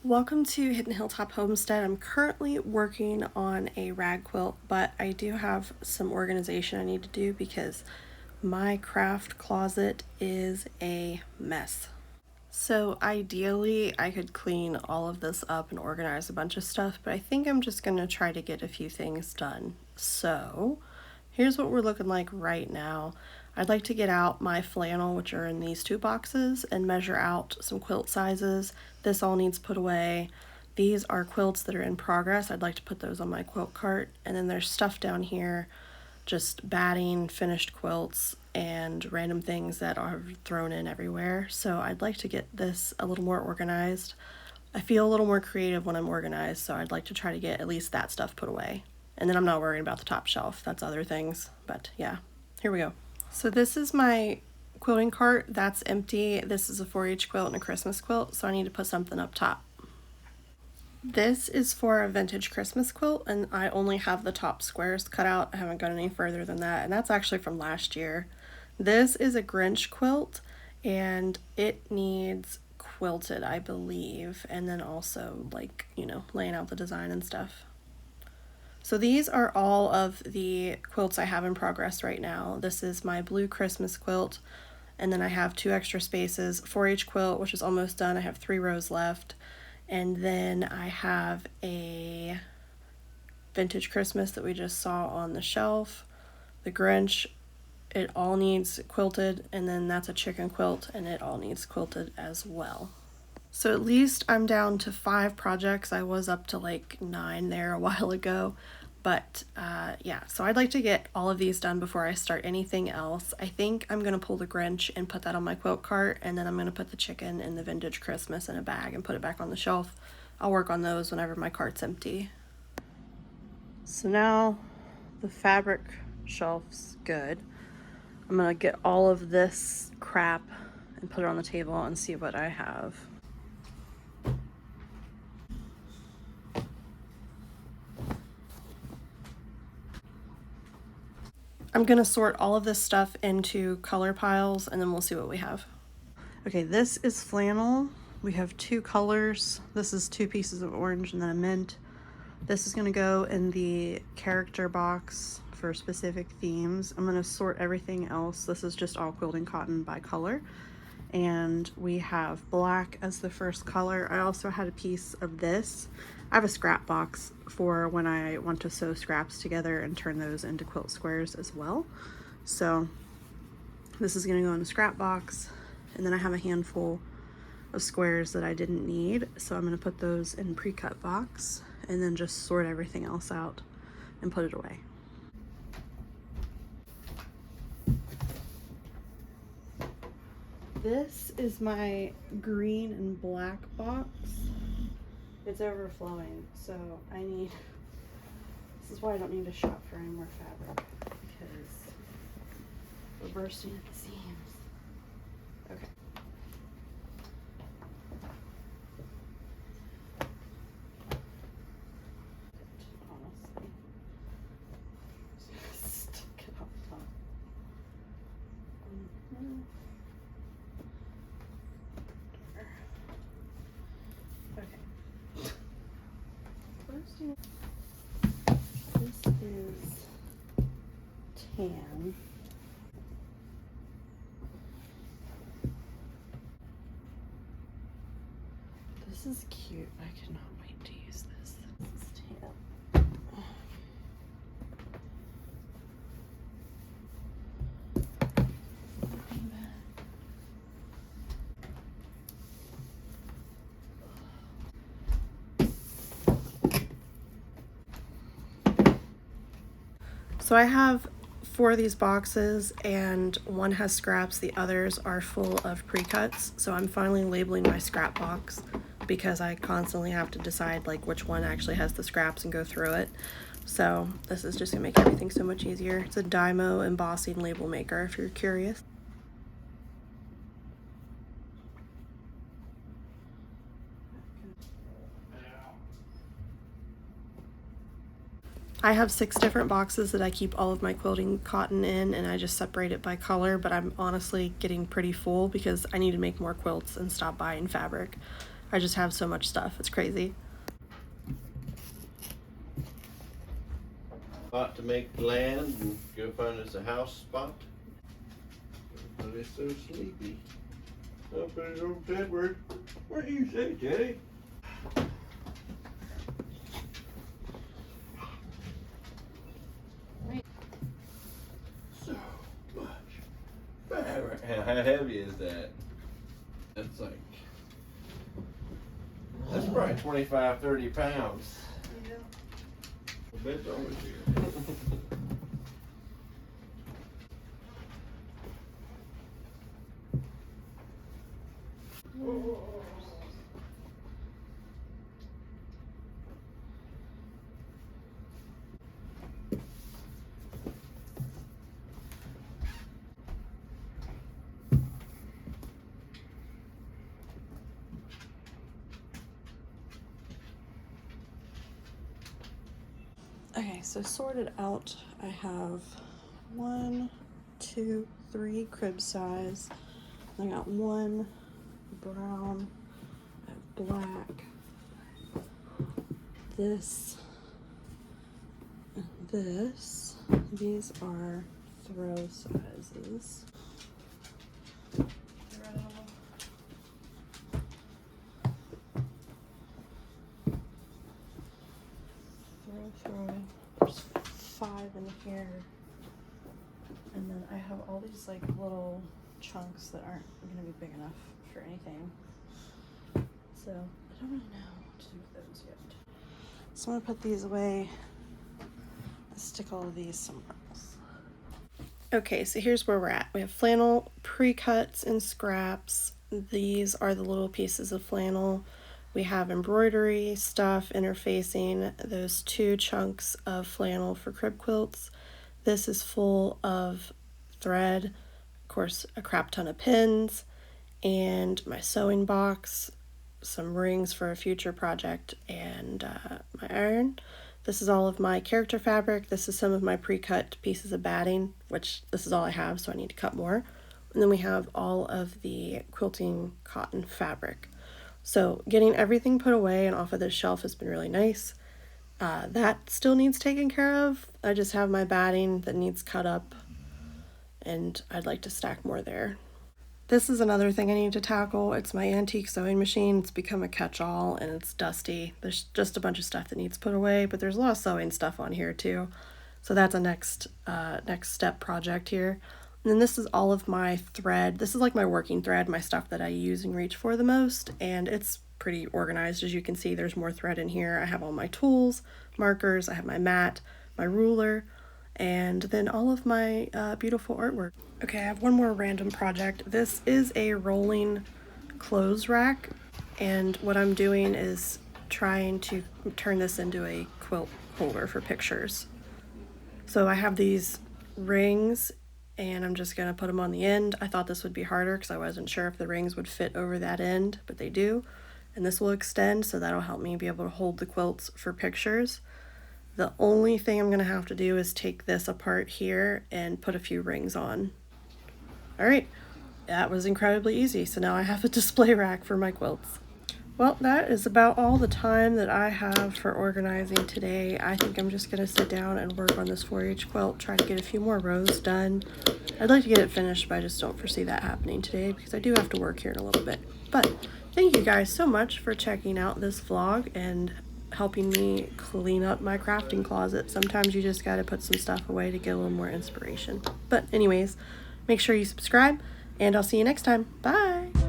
Welcome to Hidden Hilltop Homestead. I'm currently working on a rag quilt, but I do have some organization I need to do because my craft closet is a mess. So ideally I could clean all of this up and organize a bunch of stuff, but I think I'm just going to try to get a few things done. So here's what we're looking like right now. I'd like to get out my flannel, which are in these two boxes, and measure out some quilt sizes. This all needs put away. These are quilts that are in progress. I'd like to put those on my quilt cart. And then there's stuff down here, just batting, finished quilts, and random things that are thrown in everywhere. So I'd like to get this a little more organized. I feel a little more creative when I'm organized, so I'd like to try to get at least that stuff put away. And then I'm not worrying about the top shelf. That's other things. But yeah, here we go. So this is my quilting cart. That's empty. This is a 4-H quilt and a Christmas quilt, so I need to put something up top. This is for a vintage Christmas quilt, and I only have the top squares cut out. I haven't gone any further than that, and that's actually from last year. This is a Grinch quilt, and it needs quilted, I believe, and then also, like, you know, laying out the design and stuff. So these are all of the quilts I have in progress right now. This is my blue Christmas quilt, and then I have 2 extra spaces. 4-H quilt, which is almost done. I have 3 rows left. And then I have a vintage Christmas that we just saw on the shelf. The Grinch, it all needs quilted, and then that's a chicken quilt, and it all needs quilted as well. So at least I'm down to 5 projects. I was up to like 9 there a while ago. But yeah, so I'd like to get all of these done before I start anything else. I think I'm going to pull the Grinch and put that on my quilt cart, and then I'm going to put the chicken and the vintage Christmas in a bag and put it back on the shelf. I'll work on those whenever my cart's empty. So now the fabric shelf's good. I'm going to get all of this crap and put it on the table and see what I have. I'm going to sort all of this stuff into color piles, and then we'll see what we have. Okay, this is flannel. We have 2 colors. This is 2 pieces of orange and then a mint. This is going to go in the character box for specific themes. I'm going to sort everything else. This is just all quilting cotton by color. And we have black as the first color. I also had a piece of this. I have a scrap box for when I want to sew scraps together and turn those into quilt squares as well. So this is going to go in a scrap box, and then I have a handful of squares that I didn't need, so I'm going to put those in pre-cut box and then just sort everything else out and put it away. This is my green and black box. It's overflowing, so this is why I don't need to shop for any more fabric, because we're bursting at the seams. Okay. Honestly, just stick it up top. This is tan. This is cute. I cannot wait to use this. This is tan. So I have 4 of these boxes, and one has scraps, the others are full of pre-cuts. So I'm finally labeling my scrap box because I constantly have to decide like which one actually has the scraps and go through it. So this is just gonna make everything so much easier. It's a Dymo embossing label maker if you're curious. I have 6 different boxes that I keep all of my quilting cotton in, and I just separate it by color, but I'm honestly getting pretty full because I need to make more quilts and stop buying fabric. I just have so much stuff. It's crazy. Spot to make land and go find us a house spot. Everybody's so sleepy. Up in his old Edward. What do you say, Jay? So much fabric. How heavy is that? That's like, that's probably 25, 30 pounds. Yeah. I bet it's always here. Okay, so sorted out, I have 1, 2, 3 crib size. I got 1 brown, I have black, this, and this. These are throw sizes. Throw. There's 5 in here. And then I have all these like little chunks that aren't gonna be big enough for anything. So I don't really know what to do with those yet. So I'm gonna put these away. Let's stick all of these somewhere else. Okay, so here's where we're at. We have flannel pre-cuts and scraps. These are the little pieces of flannel. We have embroidery stuff interfacing those 2 chunks of flannel for crib quilts. This is full of thread, of course, a crap ton of pins, and my sewing box, some rings for a future project, and my iron. This is all of my character fabric. This is some of my pre-cut pieces of batting, which this is all I have, so I need to cut more. And then we have all of the quilting cotton fabric. So getting everything put away and off of this shelf has been really nice. That still needs taken care of. I just have my batting that needs cut up, and I'd like to stack more there. This is another thing I need to tackle. It's my antique sewing machine. It's become a catch-all and it's dusty. There's just a bunch of stuff that needs put away, but there's a lot of sewing stuff on here too. So that's a next step project here. And then this is all of my thread. This is like my working thread, my stuff that I use and reach for the most, and it's pretty organized. As you can see, there's more thread in here. I have all my tools, markers, I have my mat, my ruler, and then all of my beautiful artwork. Okay, I have one more random project. This is a rolling clothes rack, and what I'm doing is trying to turn this into a quilt holder for pictures. So I have these rings, and I'm just gonna put them on the end. I thought this would be harder because I wasn't sure if the rings would fit over that end, but they do. And this will extend, so that'll help me be able to hold the quilts for pictures. The only thing I'm gonna have to do is take this apart here and put a few rings on. All right, that was incredibly easy. So now I have a display rack for my quilts. Well, that is about all the time that I have for organizing today. I think I'm just gonna sit down and work on this 4-H quilt, try to get a few more rows done. I'd like to get it finished, but I just don't foresee that happening today because I do have to work here in a little bit. But thank you guys so much for checking out this vlog and helping me clean up my crafting closet. Sometimes you just gotta put some stuff away to get a little more inspiration. But anyways, make sure you subscribe, and I'll see you next time. Bye!